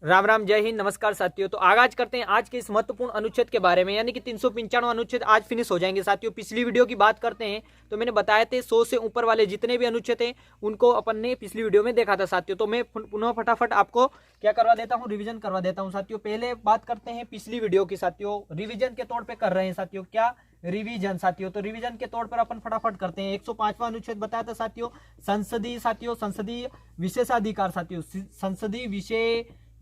राम राम, जय हिंद, नमस्कार साथियों। तो आगाज करते हैं आज के इस महत्वपूर्ण अनुच्छेद के बारे में, यानी कि 395 अनुच्छेद आज फिनिश हो जाएंगे साथियों। पिछली वीडियो की बात करते हैं तो मैंने बताया थे 100 से ऊपर वाले जितने भी अनुच्छेद हैं उनको अपन ने पिछली वीडियो में देखा था साथियों। तो मैं पुनः फटाफट आपको क्या करवा देता हूँ, रिविजन करवा देता हूँ साथियों। पहले बात करते हैं पिछली वीडियो की साथियों, रिविजन के तौर पर कर रहे हैं साथियों। क्या रिवीजन साथियों? तो रिवीजन के तौर पर अपन फटाफट करते हैं। 105वां अनुच्छेद बताया था साथियों, संसदीय साथियों, संसदीय विशेषाधिकार साथियों। संसदीय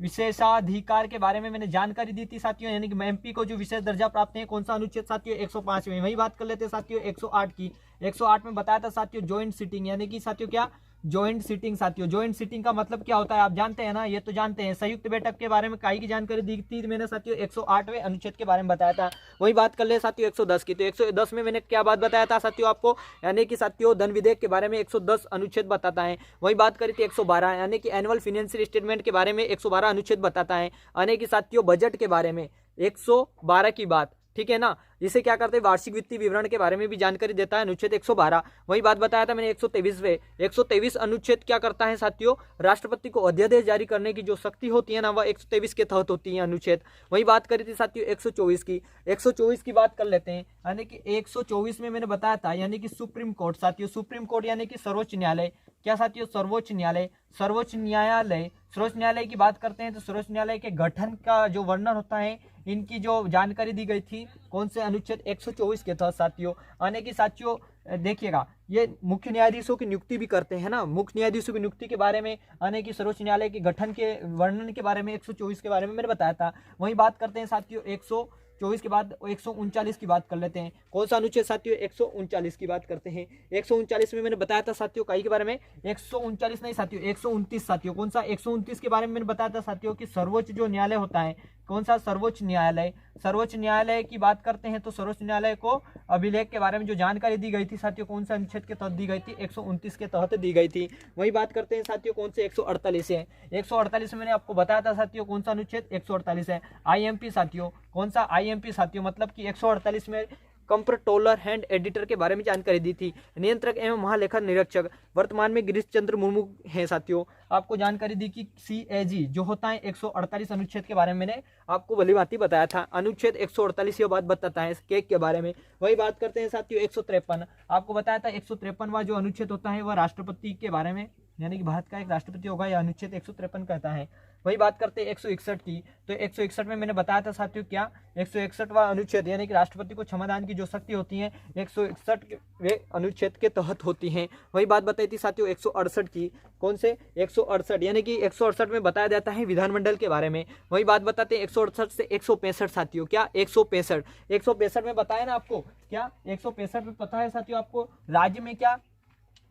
विशेषाधिकार के बारे में मैंने जानकारी दी थी साथियों, यानी कि एमपी को जो विशेष दर्जा प्राप्त है। कौन सा अनुच्छेद साथियों? 105 में। वही बात कर लेते हैं साथियों 108 की। 108 में बताया था साथियों ज्वाइंट सीटिंग, यानी कि साथियों क्या ज्वाइंट सीटिंग साथियों। ज्वाइंट सीटिंग का मतलब क्या होता है आप जानते हैं ना? ये तो जानते हैं। संयुक्त बैठक के बारे में काई की जानकारी दी थी मैंने साथियों 108वें अनुच्छेद के बारे में बताया था। वही बात कर ले साथियों 110 की। तो 110 में मैंने क्या बात बताया था साथियों आपको, यानी कि साथियों धन विधेयक के बारे में 110 अनुच्छेद बताता है। वही बात करी थी 112, यानी कि एनुअल फाइनेंशियल स्टेटमेंट के बारे में 112 अनुच्छेद बताता है। यानी कि साथियों बजट के बारे में 112 की बात, ठीक है ना। इसे क्या करते हैं, वार्षिक वित्तीय विवरण के बारे में भी जानकारी देता है अनुच्छेद 112। वही बात बताया था मैंने 123 अनुच्छेद क्या करता है साथियों, राष्ट्रपति को अध्यादेश जारी करने की जो शक्ति होती है ना, वह 123 के तहत होती है अनुच्छेद। वही बात करी थी साथियों 124 की। 124 की बात कर लेते हैं, यानी कि 124 में मैंने बताया था, यानी कि सुप्रीम कोर्ट साथियों। सुप्रीम कोर्ट यानी कि सर्वोच्च न्यायालय। क्या साथियों? सर्वोच्च न्यायालय। सर्वोच्च न्यायालय, सर्वोच्च न्यायालय की बात करते हैं तो सर्वोच्च न्यायालय के गठन का जो वर्णन होता है, इनकी जो जानकारी दी गई थी कौन से अनुच्छेद 124 के तहत साथियों। यानी कि साथियों देखिएगा, ये मुख्य न्यायाधीशों की नियुक्ति भी करते हैं ना। मुख्य न्यायाधीशों की नियुक्ति के बारे में, यानी कि सर्वोच्च न्यायालय के गठन के वर्णन के बारे में 124 के बारे में मैंने बताया था। वही बात करते हैं साथियों 124 के बाद 139 की बात कर लेते हैं। कौन सा अनुच्छेद साथियों? 139 की बात करते हैं। 139 में मैंने बताया था साथियों कई के बारे में, 139 नहीं साथियों 129 साथियों। कौन सा? 129 के बारे में मैंने बताया था साथियों कि सर्वोच्च जो न्यायालय होता है, कौन सा? सर्वोच्च न्यायालय। सर्वोच्च न्यायालय की बात करते हैं तो सर्वोच्च न्यायालय को अभिलेख के बारे में जो जानकारी दी गई थी साथियों, कौन सा अनुच्छेद के तहत दी गई थी? 129 के तहत दी गई थी। वही बात करते हैं साथियों कौन से? 148 है। 148 में मैंने आपको बताया था साथियों कौन सा अनुच्छेद? 148 है। आईएमपी साथियों। कौन सा? आईएमपी साथियों, मतलब कि 148 में कंप्ट्रोलर हैंड एडिटर के बारे में जानकारी दी थी। नियंत्रक एवं महालेखा निरीक्षक वर्तमान में गिरीश चंद्र मुर्मू हैं साथियों। आपको जानकारी दी कि सीएजी जो होता है 148 अनुच्छेद के बारे में मैंने आपको भली भांति बताया था। अनुच्छेद 148 ये बात बताता है केक के बारे में। वही बात करते हैं साथियों 153। आपको बताया था 153वां जो अनुच्छेद होता है वह राष्ट्रपति के बारे में, यानी कि भारत का एक राष्ट्रपति होगा, यह अनुच्छेद 153 कहता है। वही बात करते हैं 161 की। तो 161 में मैंने बताया था साथियों क्या, 161वां अनुच्छेद, यानी कि राष्ट्रपति को क्षमादान की जो शक्ति होती है 161 अनुच्छेद के तहत होती हैं। वही बात बताई थी साथियों 168 की। कौन से? 168, यानी कि 168 में बताया जाता है विधानमंडल के बारे में। वही बात बताते हैं 168 से 165 साथियों। क्या? 165। 165 में बताया ना आपको क्या, 165 में पता है साथियों आपको राज्य में क्या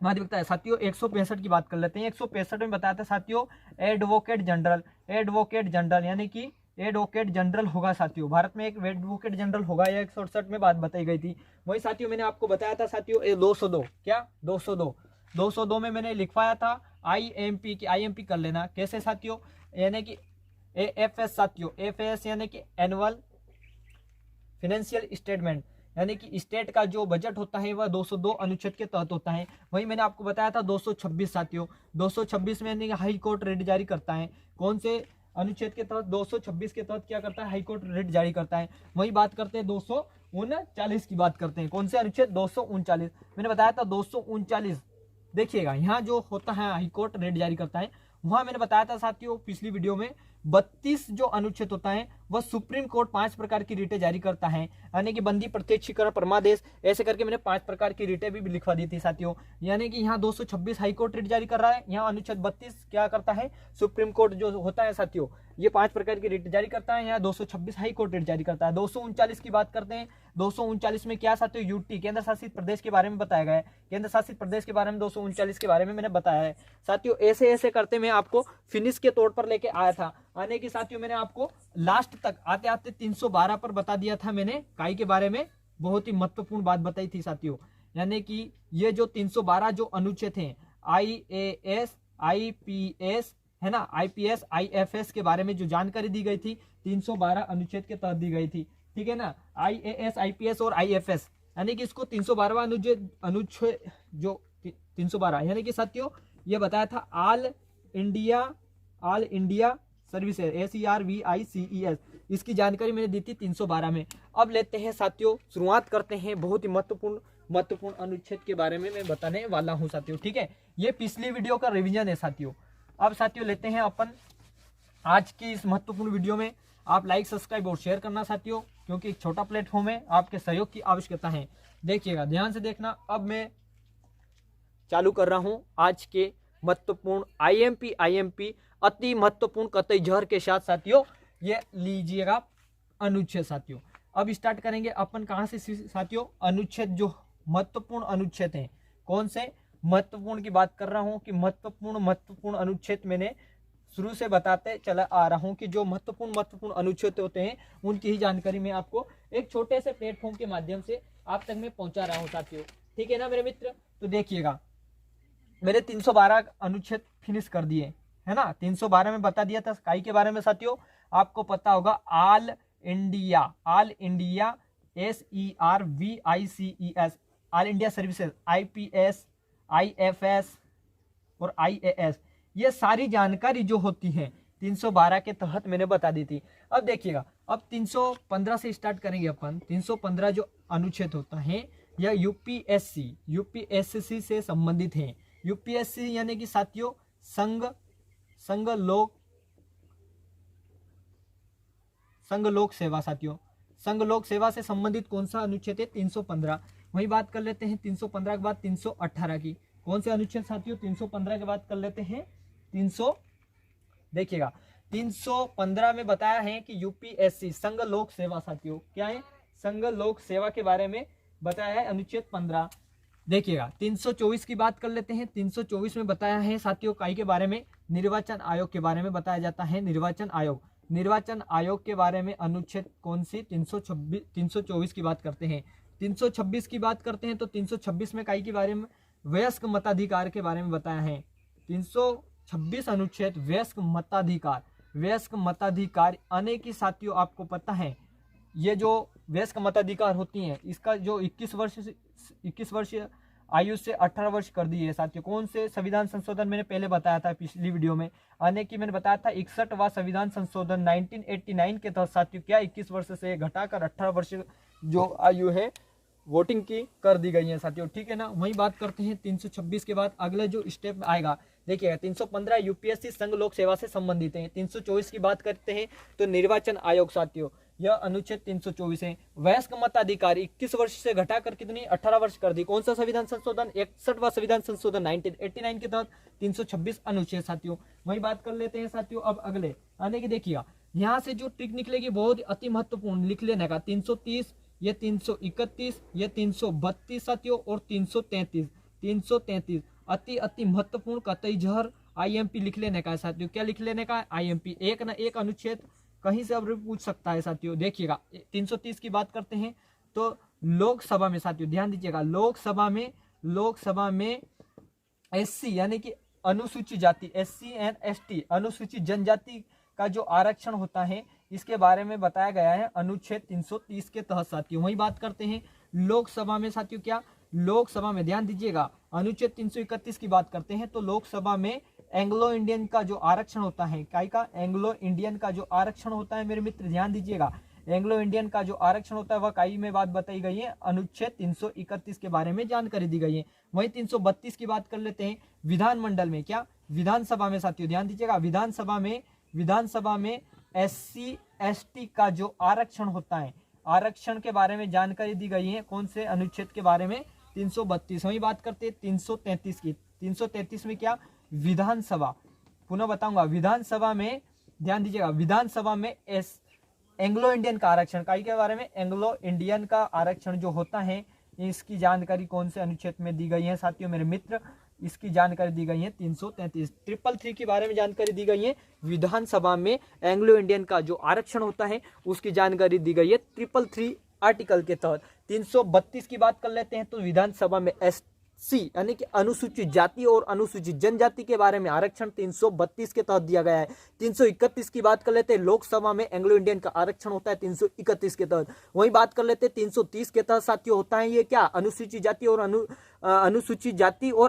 महत्वता है साथियों। 165 की बात कर लेते हैं। 165 में बताया था साथियों एडवोकेट जनरल। एडवोकेट जनरल यानी कि एडवोकेट जनरल होगा साथियों, भारत में एक एडवोकेट जनरल होगा, यह 168 में बात बताई गई थी। वही साथियों मैंने आपको बताया था साथियों 202। क्या? 202 में मैंने लिखवाया था आईएमपी की। आईएमपी कर लेना कैसे साथियों, यानी कि एएफएस साथियों। एफएस यानी कि एनुअल फाइनेंशियल स्टेटमेंट, यानी कि स्टेट का जो बजट होता है वह 202 अनुच्छेद के तहत होता है। वही मैंने आपको बताया था 226 साथियों। 226 में यानी कि हाई कोर्ट रेट जारी करता है। कौन से अनुच्छेद के तहत? 226 के तहत क्या करता है? हाई कोर्ट रेट जारी करता है। वही बात करते हैं 239 की बात करते हैं। कौन से अनुच्छेद? 239। मैंने बताया था 239। देखिएगा यहाँ जो होता है हाई कोर्ट रेट जारी करता है, वहां मैंने बताया था साथियों पिछली वीडियो में 32 जो अनुच्छेद होता है वह सुप्रीम कोर्ट 5 प्रकार की रीटें जारी करता है, यानी कि बंदी, प्रत्यक्षीकरण, परमादेश, ऐसे करके मैंने 5 प्रकार की रीटें भी लिखवा दी थी साथियों। यानी कि यहाँ 226 हाई कोर्ट रीट जारी कर रहा है, यहाँ अनुच्छेद 32 क्या करता है? सुप्रीम कोर्ट जो होता है साथियों ये 5 प्रकार की रीट जारी करता है। यहाँ 226 हाई कोर्ट रीट जारी करता है। 239 की बात करते हैं। 239 में क्या साथियों? यूटी केंद्र शासित प्रदेश के बारे में बताया गया है। केंद्र शासित प्रदेश के बारे में 239 के बारे में मैंने बताया है साथियों। ऐसे ऐसे करते मैं आपको फिनिश के तौर पर लेके आया था। आने की साथियों मैंने आपको लास्ट तक आते आते 312 पर बता दिया था मैंने काई के बारे में। बहुत ही महत्वपूर्ण बात बताई थी साथियों, यानी कि ये जो 312 जो अनुच्छेद हैं आईएएस, आईपीएस है ना, आईपीएस, आईएफएस के बारे में जो जानकारी दी गई थी 312 अनुच्छेद के तहत दी गई थी, ठीक है ना। आईएएस, आईपीएस और आईएफएस, यानी कि इसको 312वां अनुच्छेद जो 312 यानी कि साथियों ये बताया था ऑल इंडिया सर्विसेज, SERVICES, इसकी जानकारी मैंने दी थी 312 में। अब लेते हैं साथियों, शुरुआत करते हैं बहुत ही महत्वपूर्ण अनुच्छेद के बारे में मैं बताने वाला हूं साथियों, ठीक है। ये पिछली वीडियो का रिवीजन है साथियों। अब साथियों लेते हैं अपन आज की इस महत्वपूर्ण वीडियो में। आप लाइक, सब्सक्राइब और शेयर करना साथियों, क्योंकि एक छोटा प्लेटफॉर्म है, आपके सहयोग की आवश्यकता है। देखिएगा, ध्यान से देखना। अब मैं चालू कर रहा हूं आज के महत्वपूर्ण IMP अति महत्वपूर्ण कतई जहर के साथ साथियों, ये लीजिएगा अनुच्छेद साथियों। अब स्टार्ट करेंगे अपन कहां से साथियों, अनुच्छेद जो महत्वपूर्ण अनुच्छेद हैं, कौन से महत्वपूर्ण की बात कर रहा हूं कि महत्वपूर्ण अनुच्छेद मैंने शुरू से बताते चला आ रहा हूं कि जो महत्वपूर्ण अनुच्छेद होते हैं उनकी ही जानकारी मैं आपको एक छोटे से प्लेटफॉर्म के माध्यम से आप तक मैं पहुंचा रहा हूं साथियों, ठीक है ना मेरे मित्र। तो देखिएगा, मैंने 312 अनुच्छेद फिनिश कर दिए है ना। 312 में बता दिया था काई के बारे में साथियों, आपको पता होगा all India SERVICES, all India services, IPS, IFS और IAS, ये सारी जानकारी जो होती है 312 के तहत मैंने बता दी थी। अब देखिएगा, अब 315 से स्टार्ट करेंगे अपन। 315 जो अनुच्छेद होता है यह यूपीएससी से संबंधित है। यूपीएससी यानी कि साथियों संघ लोक सेवा साथियों, संघ लोक सेवा से संबंधित कौन सा अनुच्छेद है, 315। वही बात कर लेते हैं 315 के बाद 318 की। कौन से अनुच्छेद साथियों, 315 के बाद कर लेते हैं 300। देखिएगा, 315 में बताया है कि यूपीएससी संघ लोक सेवा साथियों, क्या है, संघ लोक सेवा के बारे में बताया है अनुच्छेद 15। देखिएगा, 324 की बात कर लेते हैं। 324 में बताया है साथियों काई के बारे में, निर्वाचन आयोग के बारे में बताया जाता है। निर्वाचन आयोग के बारे में अनुच्छेद कौन सी, 324 की बात करते हैं। 326 की बात करते हैं तो 326 में काई के बारे में, वयस्क मताधिकार के बारे में बताया है। 326 अनुच्छेद वयस्क मताधिकार अनेक ही साथियों, आपको पता है ये जो वयस्क मताधिकार होती हैं इसका जो 21 वर्ष आयु से 18 वर्ष कर दी है साथियों। कौन से संविधान संशोधन मैंने पहले बताया था पिछली वीडियो में, अनेक की मैंने बताया था 61वां संविधान संशोधन 1989 के तहत साथियों क्या 21 वर्ष से घटाकर 18 वर्ष जो आयु है वोटिंग की कर दी गई है साथियों, ठीक है ना। वही बात करते हैं 326 के बाद अगला जो स्टेप आएगा। देखिएगा, 315 यूपीएससी संघ लोक सेवा से संबंधित है। 324 की बात करते हैं तो निर्वाचन आयोग साथियों, यह अनुच्छेद 324 है। वयस्क मताधिकार 21 वर्ष से घटाकर कितनी, 18 वर्ष कर दी। कौन सा संविधान संशोधन, 61वां संविधान संशोधन 1989 के तहत 326 अनुच्छेद साथियों। वही बात कर लेते हैं साथियों अब अगले आने की। देखिएगा, यहाँ से जो ट्रिक निकलेगी बहुत अति महत्वपूर्ण लिख लेने का, 330, ये 331, ये 332 साथियों और 333 अति महत्वपूर्ण कतई जहर IMP लिख लेने का है साथियों। क्या लिख लेने का है, IMP। एक ना एक अनुच्छेद कहीं से अब पूछ सकता है साथियों। देखिएगा, 330 की बात करते हैं तो लोकसभा में साथियों ध्यान दीजिएगा, लोकसभा में SC यानी कि अनुसूचित जाति, SC एंड ST अनुसूचित जनजाति का जो आरक्षण होता है इसके बारे में बताया गया है अनुच्छेद 330 के तहत साथियों। वही बात करते हैं लोकसभा में साथियों, क्या लोकसभा में ध्यान दीजिएगा, अनुच्छेद 331 की बात करते हैं तो लोकसभा में एंग्लो इंडियन का जो आरक्षण होता है, काय का, एंग्लो इंडियन का जो आरक्षण होता है मेरे मित्र ध्यान दीजिएगा, एंग्लो इंडियन का जो आरक्षण होता है वह काई में बात बताई गई है, अनुच्छेद 331 के बारे में जानकारी दी गई है। वहीं 332 की बात कर लेते हैं विधानमंडल में, क्या विधानसभा में साथियों ध्यान दीजिएगा, विधानसभा में SC ST का जो आरक्षण होता है, आरक्षण के बारे में जानकारी दी गई है। कौन से अनुच्छेद के बारे में, 332। वही बात करते हैं 333 की। 333 में क्या, विधानसभा, पुनः बताऊंगा, विधानसभा में ध्यान दीजिएगा, विधानसभा में एंग्लो इंडियन का आरक्षण, काई के बारे में, एंग्लो इंडियन का आरक्षण जो होता है इसकी जानकारी कौन से अनुच्छेद में दी गई है साथियों मेरे मित्र, इसकी जानकारी दी गई है 333। 333 के बारे में जानकारी दी गई है, विधानसभा में एंग्लो इंडियन का जो आरक्षण होता है उसकी जानकारी दी गई है 333 आर्टिकल के तहत। 332 की बात कर लेते हैं तो विधानसभा में SC यानी कि अनुसूचित जाति और अनुसूचित जनजाति के बारे में आरक्षण 332 के तहत दिया गया है। 331 की बात कर लेते हैं, लोकसभा में एंग्लो इंडियन का आरक्षण होता है 331 के तहत। वही बात कर लेते हैं 330 के तहत साथियों होता है ये क्या, अनुसूचित जाति और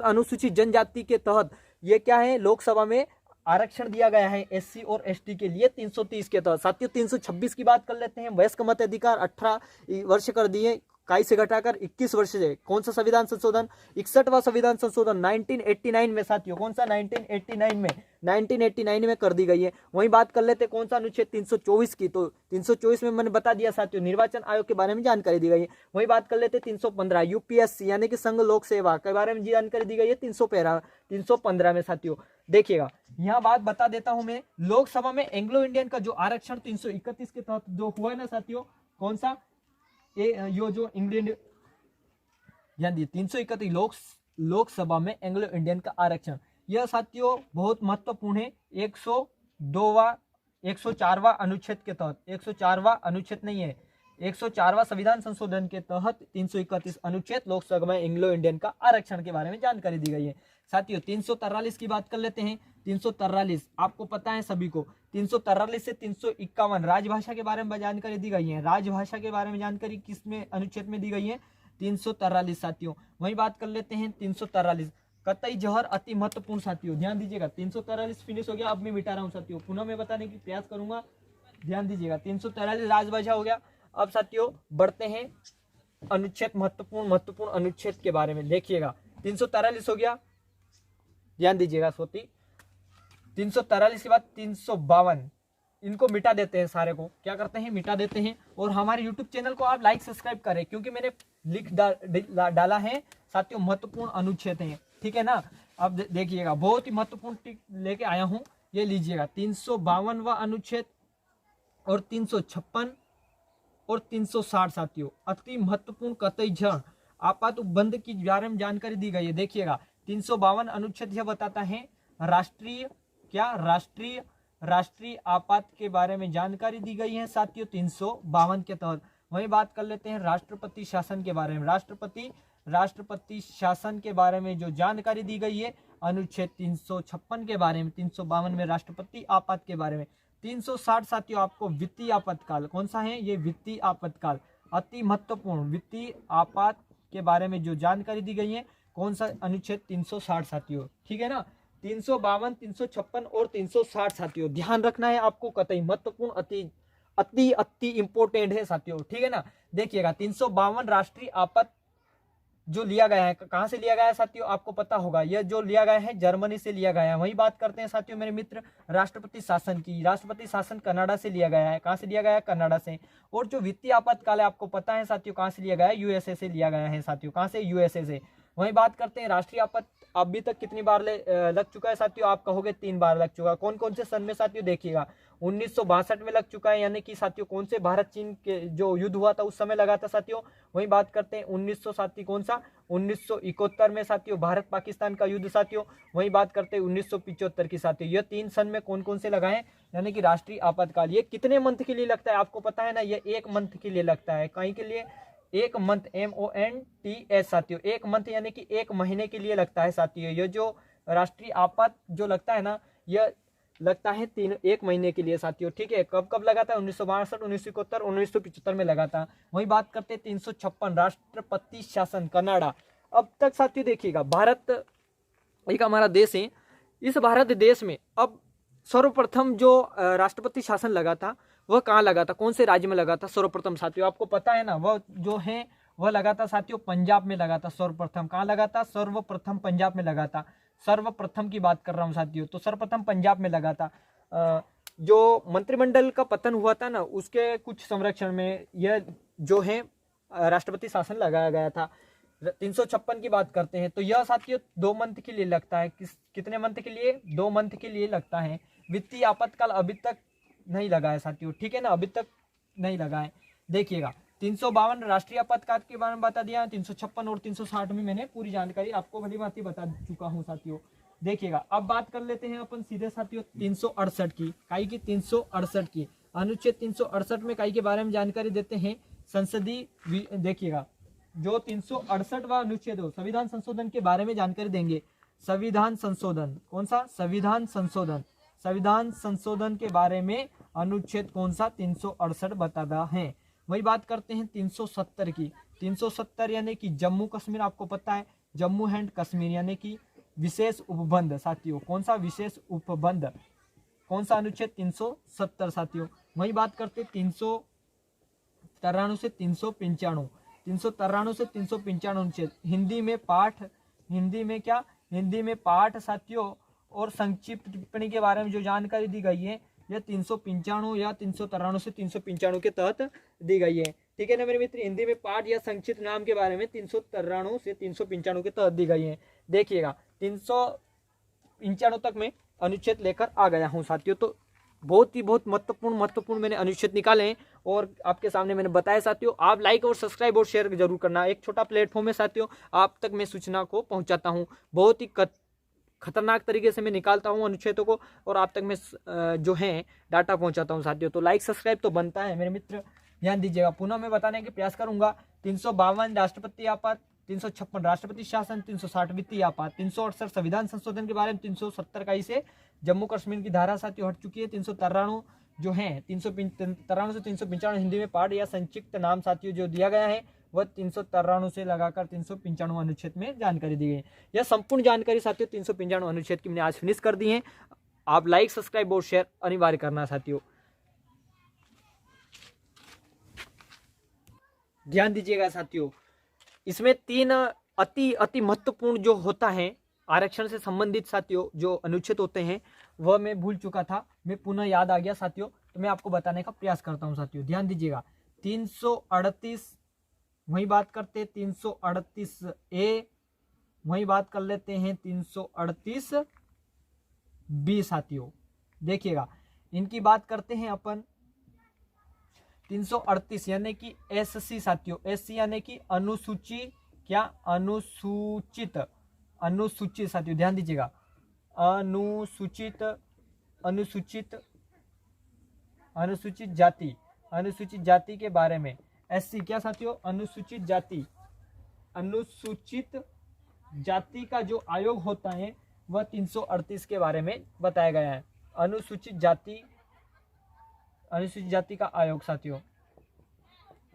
अनुसूचित जनजाति के तहत ये क्या है, लोकसभा में आरक्षण दिया गया है एससी और एसटी के लिए 330 के तहत। साथियों 326 की बात कर लेते हैं। वयस्क मताधिकार 18 वर्ष कर दिए, 21 से घटाकर 21 वर्ष से। कौन सा संविधान संशोधन? 61वां संविधान संशोधन 1989 में साथियों। कौन सा? 1989 में कर दी गई है। वहीं बात कर लेते हैं कौन सा अनुच्छेद 324 की, तो 324 में मैंने बता दिया साथियों, निर्वाचन आयोग के बारे में जानकारी दी गई है। वहीं बात कर लेते हैं 315 यूपीएससी यानी कि संघ लोक सेवा के बारे में जानकारी दी गई है 315 में साथियों। देखिएगा यहाँ बात बता देता हूं मैं, लोकसभा में एंग्लो इंडियन का जो आरक्षण 331 के तहत जो हुआ है ना साथियों, कौन सा? यो जो इंग्लैंड यानी 331 लोकसभा में एंग्लो इंडियन का आरक्षण, यह साथियों बहुत महत्वपूर्ण है। 104वां अनुच्छेद के तहत, 104वां अनुच्छेद नहीं है, 104वां संविधान संशोधन के तहत 331 अनुच्छेद लोकसभा में एंग्लो इंडियन का आरक्षण के बारे में जानकारी दी गई है साथियों। 343 की बात कर लेते हैं। 343 आपको पता है सभी को, 343 से 351 राजभाषा के बारे में जानकारी दी गई है। राजभाषा के बारे में जानकारी किस में अनुच्छेद में दी गई है? 343 साथियों। वही बात कर लेते हैं 343 कतई जहर अति महत्वपूर्ण साथियों, ध्यान दीजिएगा। 343 फिनिश हो गया, अब मैं मिटा रहा हूं साथियों, पुनः मैं बताने की प्रयास करूंगा, ध्यान दीजिएगा। 343 राजभाषा हो गया। अब साथियों बढ़ते हैं अनुच्छेद, महत्वपूर्ण अनुच्छेद के बारे में। देखिएगा 343 हो गया, ध्यान दीजिएगा सोती। 343 के बाद 352, इनको मिटा देते हैं, सारे को क्या करते हैं? मिटा देते हैं। और हमारे YouTube चैनल को आप लाइक सब्सक्राइब करें, क्योंकि मैंने लिख डाला है साथियों महत्वपूर्ण अनुच्छेद हैं, ठीक है ना। अब देखिएगा बहुत ही महत्वपूर्ण टिक लेके आया हूं, ये लीजिएगा। 352वां अनुच्छेद और 356 और 360 साथियों अति महत्वपूर्ण कतई जहर आपात उपबंध की बारे में जानकारी दी गई है। देखिएगा 352 अनुच्छेद यह बताता है राष्ट्रीय आपात के बारे में जानकारी दी गई है साथियों 352 के तहत। वही बात कर लेते हैं राष्ट्रपति शासन के बारे में। राष्ट्रपति शासन के बारे में जो जानकारी दी गई है अनुच्छेद 356 के बारे में, 352 में राष्ट्रपति आपात के बारे में। 360 साथियों आपको वित्तीय आपातकाल, कौन सा है? ये वित्तीय आपातकाल अति महत्वपूर्ण, वित्तीय आपात के बारे में जो जानकारी दी गई है, कौन सा? अनुच्छेद 360 साथियों, ठीक है ना। 352, 356 और 360 साथियों ध्यान रखना है आपको, कतई महत्वपूर्ण, अति इंपोर्टेंट है साथियों, ठीक है ना। देखिएगा 352 राष्ट्रीय आपात जो लिया गया है, कहां से लिया गया है साथियों? आपको पता होगा, यह जो लिया गया है जर्मनी से लिया गया है। वही बात करते हैं साथियों मेरे मित्र राष्ट्रपति शासन की। राष्ट्रपति शासन कनाडा से लिया गया है। कहां से लिया गया है? कनाडा से। और जो वित्तीय आपातकाल है आपको पता है साथियों कहां से लिया गया है? यूएसए से लिया गया है साथियों। कहां से? यूएसए से। वही बात करते हैं राष्ट्रीय आपात अभी तक कितनी बार लग चुका है साथियों? आप कहोगे 3 बार लग चुका है। कौन कौन से सन में साथियों? देखिएगा 1962 में लग चुका है, यानी कि साथियों कौन से भारत चीन के जो युद्ध हुआ था उस समय लगा था साथियों। वही बात करते हैं 1900 साथी कौन सा? 1971 में साथियों भारत पाकिस्तान का युद्ध साथियों। वही बात करते हैं 1975 की साथियों। यह 3 सन में कौन कौन से लगाए, यानी कि राष्ट्रीय आपातकाल। ये कितने मंथ के लिए लगता है आपको पता है ना? ये 1 मंथ के लिए लगता है। कहीं के लिए? 1 मंथ, MONTH साथियों। 1 मंथ यानी कि 1 महीने के लिए लगता है साथियों। ये जो राष्ट्रीय आपात जो लगता है ना, यह लगता है 1 महीने के लिए साथियों, ठीक है। कब कब लगा था? 1962, 1971, 1975 में लगा था। वही बात करते हैं 356 राष्ट्रपति शासन कनाडा। अब तक साथियों देखिएगा भारत एक हमारा देश है, इस भारत देश में अब सर्वप्रथम जो राष्ट्रपति शासन लगा था वह कहाँ लगा था? कौन से राज्य में लगा था सर्वप्रथम साथियों? आपको पता है ना, वह जो है वह लगा था साथियों पंजाब में लगा था सर्वप्रथम। कहाँ लगा था? सर्वप्रथम पंजाब में लगा था। सर्वप्रथम की बात कर रहा हूँ साथियों, तो सर्वप्रथम पंजाब में लगा था। जो मंत्रिमंडल का पतन हुआ था ना, उसके कुछ संरक्षण में यह जो है राष्ट्रपति शासन लगाया गया था। 356 की बात करते हैं तो यह साथियों 2 मंथ के लिए लगता है। कितने मंथ के लिए? 2 मंथ के लिए लगता है। वित्तीय आपातकाल अभी तक नहीं लगा है साथियों, ठीक है ना, अभी तक नहीं लगा है। देखिएगा 352 राष्ट्रीय आपातकाल के बारे में बता दिया, 356 और 360 में मैंने पूरी जानकारी आपको भली भांति बता चुका हूं साथियों। देखिएगा अब बात कर लेते हैं अपन सीधे साथियों 368 की, काई की 368 की। अनुच्छेद 368 में काई के बारे में जानकारी देते हैं संसदीय। देखिएगा जो 368वां अनुच्छेद हो, संविधान संशोधन के बारे में जानकारी देंगे। संविधान संशोधन, कौन सा? संविधान संशोधन। संविधान संशोधन के बारे में अनुच्छेद कौन सा? 368 बताता है। वही बात करते हैं 370 की। 370 यानी कि जम्मू कश्मीर, आपको पता है जम्मू एंड कश्मीर, यानी कि विशेष उपबंध साथियों, कौन सा विशेष उपबंध, कौन सा अनुच्छेद 370 साथियों। वही बात करते 393 से 395, 393 से 395 अनुच्छेद। हिंदी में पाठ, हिंदी में क्या, हिंदी में पाठ साथियों और संक्षिप्त टिप्पणी के बारे में जो जानकारी दी गई है यह 395 या 393 से 395 के तहत दी गई है। ठीक है ना मेरे मित्र, हिंदी में पाठ या संक्षिप्त नाम के बारे में 393 से 395 के तहत दी गई है। देखिएगा 395 तक मैं अनुच्छेद लेकर आ गया हूँ साथियों। तो बहुत महत्वपूर्ण मैंने अनुच्छेद निकाले हैं और आपके सामने मैंने बताया साथियों। आप लाइक और सब्सक्राइब और शेयर जरूर करना। एक छोटा प्लेटफॉर्म है साथियों, आप तक मैं सूचना को पहुंचाता हूं। बहुत ही खतरनाक तरीके से मैं निकालता हूं अनुच्छेदों को और आप तक मैं जो है डाटा पहुंचाता हूं साथियों। तो लाइक सब्सक्राइब तो बनता है मेरे मित्र, ध्यान दीजिएगा। पुनः मैं बताने का प्रयास करूंगा। 352 राष्ट्रपति आपात, 356 राष्ट्रपति शासन, 360 वित्तीय आपात, 368 संविधान संशोधन के बारे में, 370 का इसे जम्मू कश्मीर की धारा साथियों हट चुकी है। 393 जो है 393 से 395 हिंदी में पाठ या संक्षिप्त नाम साथियों जो दिया गया है वह 393 से लगाकर 395 अनुच्छेद में जानकारी दी गई। यह संपूर्ण जानकारी साथियों 395 अनुच्छेद की मैंने आज फिनिश कर दी है। आप लाइक सब्सक्राइब और शेयर अनिवार्य करना साथियों। ध्यान दीजिएगा साथियों, इसमें 3 अति महत्वपूर्ण जो होता है आरक्षण से संबंधित साथियों जो अनुच्छेद होते हैं वह मैं भूल चुका था, मैं पुनः याद आ गया साथियों, तो मैं आपको बताने का प्रयास करता हूं साथियों। ध्यान दीजिएगा 338 वही बात करते 338 ए, वही बात कर लेते हैं 338 बी साथियों। देखिएगा इनकी बात करते हैं अपन 338 यानी कि एससी साथियों। एससी यानी कि अनुसूची, क्या अनुसूचित, अनुसूचित साथियों ध्यान दीजिएगा, अनुसूचित, अनुसूचित, अनुसूचित जाति, अनुसूचित जाति के बारे में। एससी क्या साथियों, अनुसूचित जाति, अनुसूचित जाति का जो आयोग होता है वह 338 के बारे में बताया गया है। अनुसूचित जाति, अनुसूचित जाति का आयोग साथियों,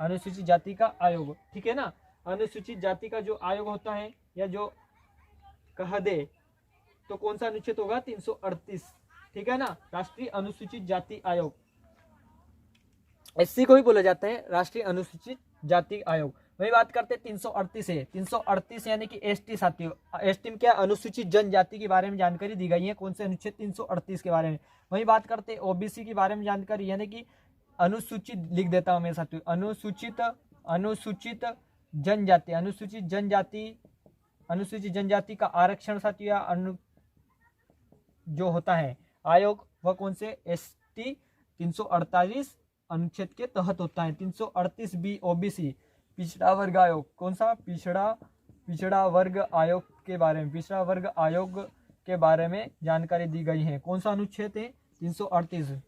अनुसूचित जाति का आयोग, ठीक है ना। अनुसूचित जाति का जो आयोग होता है या जो कह दे तो कौन सा अनुच्छेद होगा, 338, ठीक है ना। राष्ट्रीय अनुसूचित जाति आयोग, एससी को ही बोला जाता है राष्ट्रीय अनुसूचित जाति आयोग। वही बात करते हैं 338 है, 338 यानी कि एसटी साथियों। एसटी में क्या, अनुसूचित जनजाति के बारे में जानकारी दी गई है, कौन से अनुच्छेद 338 के बारे में। वही बात करते हैं ओबीसी के बारे में जानकारी, यानी कि अनुसूचित लिख देता हूं मैं साथियों, अनुसूचित, अनुसूचित जनजाति, अनुसूचित जनजाति, अनुसूचित जनजाति का आरक्षण साथियों या जो होता है आयोग वह कौन से, एसटी 348 अनुच्छेद के तहत होता है। 338 बी ओबीसी पिछड़ा वर्ग आयोग, कौन सा, पिछड़ा वर्ग आयोग के बारे में, पिछड़ा वर्ग आयोग के बारे में जानकारी दी गई है। कौन सा अनुच्छेद है, 338।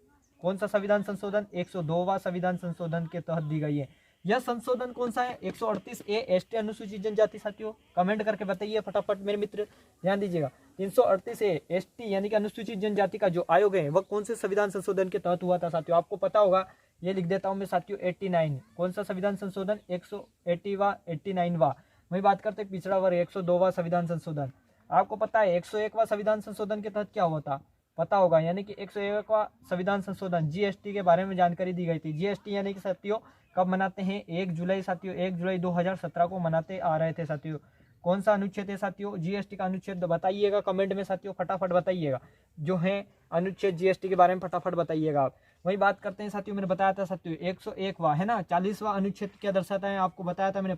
कौन सा संविधान संशोधन, 102वां संविधान संशोधन के तहत दी गई है। यह संशोधन कौन सा है, 138 ए एसटी अनुसूचित जनजाति साथियों। कमेंट करके बताइए फटाफट मेरे मित्र, ध्यान दीजिएगा। 338 ए एसटी यानी कि अनुसूचित जनजाति का जो आयोग है वह कौन से संविधान संशोधन के तहत हुआ था साथियों, आपको पता होगा, ये लिख देता हूं मैं साथियों 89। कौन सा संविधान संशोधन, 180वां 89वां। वही बात करते हैं पिछड़ा वर्ग, 102वां संविधान संशोधन। आपको पता है 101वां संविधान संशोधन के तहत क्या हुआ था, पता होगा, यानी कि 101वां संविधान संशोधन जीएसटी के बारे में जानकारी दी गई थी। जीएसटी यानी कि साथियों कब मनाते हैं, 1 जुलाई साथियों, 1 जुलाई 2017 को मनाते आ रहे थे साथियों। कौन सा अनुच्छेद है साथियों, जीएसटी का अनुच्छेद बताइएगा कमेंट में साथियों, फटाफट बताइएगा जो है अनुच्छेद जीएसटी के बारे में, फटाफट बताइएगा आप। वही बात करते हैं साथियों, मैंने बताया था साथियों 101वां है ना, 40वां अनुच्छेद क्या दर्शाता है, आपको बताया था मैंने,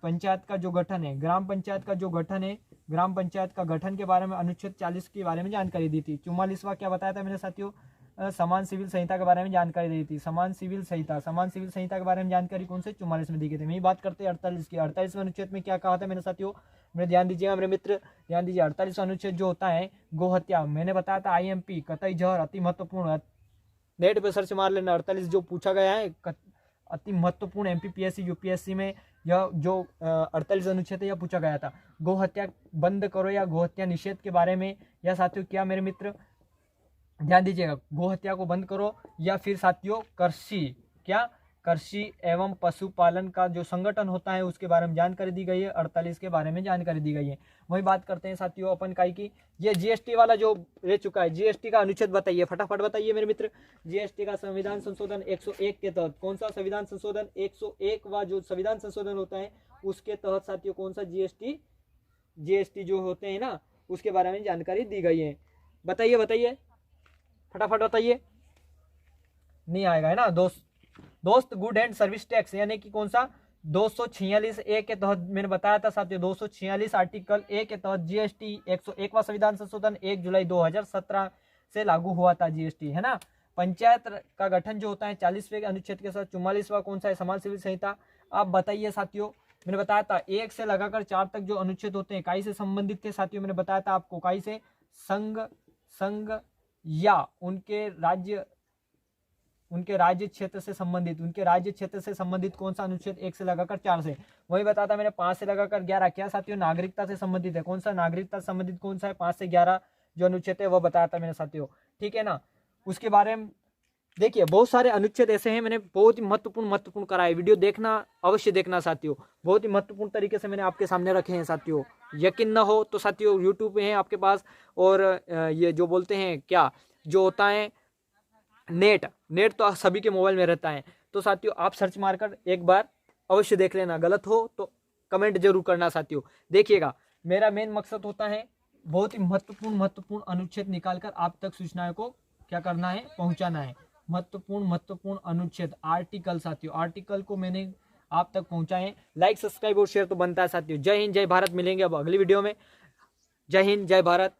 पंचायत का जो गठन है, ग्राम पंचायत का जो गठन है, ग्राम पंचायत का गठन के बारे में अनुच्छेद 40 के बारे में जानकारी दी थी। 44वां क्या बताया था मैंने साथियों, समान सिविल संहिता के बारे में जानकारी दी थी। समान सिविल संहिता, समान सिविल संहिता के बारे में जानकारी कौन से 44 में दी गई थी। वही बात करते हैं 48 की, 48वें अनुच्छेद में क्या कहा था मैंने साथियों, मेरे ध्यान दीजिएगा मेरे मित्र, ध्यान दीजिए। 48वां अनुच्छेद जो होता है गोहत्या, मैंने बताया था आईएमपी कतई जहर, अति महत्वपूर्ण, नेट पे सर्च मार लेना, 48 जो पूछा गया है अति महत्वपूर्ण एमपीपीएससी यूपीएससी में यह जो 48 अनुच्छेद है यह पूछा गया था। गोहत्या बंद करो या गोहत्या निषेध के बारे में, या साथियों क्या मेरे मित्र ध्यान दीजिएगा, गोहत्या को बंद करो, या फिर साथियों कृषि, क्या कृषि एवं पशुपालन का जो संगठन होता है उसके बारे में जानकारी दी गई है। 48 के बारे में जानकारी दी गई है। वही बात करते हैं साथियों अपन काई की, ये जीएसटी वाला जो रह चुका है, जीएसटी का अनुच्छेद बताइए, फटाफट बताइए मेरे मित्र। जीएसटी का संविधान संशोधन 101 के तहत, कौन सा संविधान संशोधन 101 वा जो संविधान संशोधन होता है उसके तहत साथियों कौन सा जीएसटी जो होते हैं ना उसके बारे में जानकारी दी गई है। बताइए बताइए फटाफट बताइए। नहीं आएगा है ना दोस्त गुड एंड सर्विस टैक्स यानी कि कौन सा 246 ए के तहत मैंने बताया था साथियों, 246 आर्टिकल ए के तहत जीएसटी 101वां संविधान संशोधन 1 जुलाई 2017 से लागू हुआ था जीएसटी, है ना। पंचायत का गठन जो होता है 40वें अनुच्छेद के साथ, 44वां कौन सा है, समाज सेवी संहिता। आप बताइए साथियों, मैंने बताया था 1 से लगाकर 4 तक जो अनुच्छेद होते हैं काई से संबंधित थे साथियों, मैंने बताया था आपको काई से, संघ या उनके राज्य क्षेत्र से संबंधित, उनके राज्य क्षेत्र से संबंधित कौन सा अनुच्छेद 1 से लगाकर 4 से। वही बताता मैंने 5 से लगाकर 11 क्या साथियों, नागरिकता से संबंधित है। कौन सा नागरिकता से संबंधित कौन सा है, 5 से 11 जो अनुच्छेद है वो बताया था मैंने साथियों, ठीक है ना। उसके बारे में देखिए बहुत सारे अनुच्छेद ऐसे हैं, मैंने बहुत ही महत्वपूर्ण कराए। वीडियो देखना, अवश्य देखना साथियों, बहुत ही महत्वपूर्ण तरीके से मैंने आपके सामने रखे हैं साथियों। यकीन ना हो तो साथियों यूट्यूब पे है आपके पास, और ये जो बोलते हैं क्या जो होता है नेट तो सभी के मोबाइल में रहता है। तो साथियों आप सर्च मारकर एक बार अवश्य देख लेना, गलत हो तो कमेंट जरूर करना साथियों। देखिएगा मेरा मेन मकसद होता है बहुत ही महत्वपूर्ण अनुच्छेद निकालकर आप तक सूचनाओं को क्या करना है, पहुंचाना है। महत्वपूर्ण अनुच्छेद आर्टिकल साथियों, आर्टिकल को मैंने आप तक पहुंचाए। लाइक सब्सक्राइब और शेयर तो बनता है साथियों। जय हिंद जय भारत, मिलेंगे अब अगली वीडियो में। जय हिंद जय भारत।